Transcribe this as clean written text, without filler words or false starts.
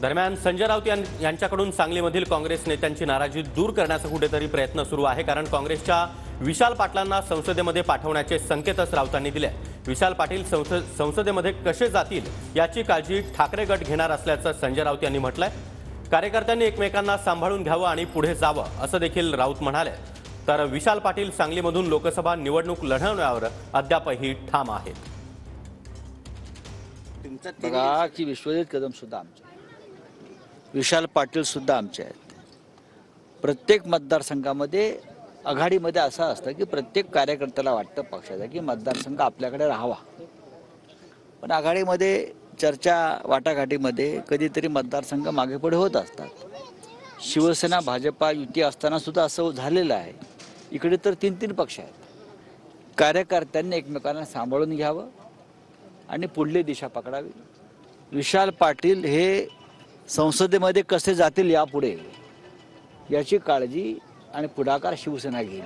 दरम्यान संजय राऊत यांच्याकडून सांगलीमधील काँग्रेस नेत्यांची नाराजी दूर करण्याचा कुठेतरी प्रयत्न सुरू आहे, कारण काँग्रेसच्या विशाल पाटलांना संसदेमध्ये पाठवण्याचे संकेतच राऊतांनी दिले. विशाल पाटील संसदेमध्ये कसे जातील याची काळजी ठाकरे गट घेणार असल्याचं संजय राऊत यांनी म्हटलंय. कार्यकर्त्यांनी एकमेकांना सांभाळून घ्यावं आणि पुढे जावं असं देखील राऊत म्हणाले. तर विशाल पाटील सांगलीमधून लोकसभा निवडणूक लढवण्यावर अद्यापही ठाम आहेत. बघा की विश्वजित कदम सुद्धा आमचे, विशाल पाटील सुद्धा आमचे आहेत. प्रत्येक मतदारसंघामध्ये आघाडीमध्ये असं असतं की प्रत्येक कार्यकर्त्याला वाटतं पक्षाचा की मतदारसंघ आपल्याकडे राहावा, पण आघाडीमध्ये चर्चा वाटाघाटीमध्ये कधीतरी मतदारसंघ मागे पुढे होत असतात. शिवसेना भाजपा युती असताना सुद्धा असं झालेलं आहे. इकडे तर 3-3 पक्ष आहेत. कार्यकर्त्यांनी एकमेकांना सांभाळून घ्यावं आणि पुढली दिशा पकडावी. विशाल पाटील हे संसदेमध्ये कसे जातील यापुढे याची काळजी आणि पुढाकार शिवसेना घेईल.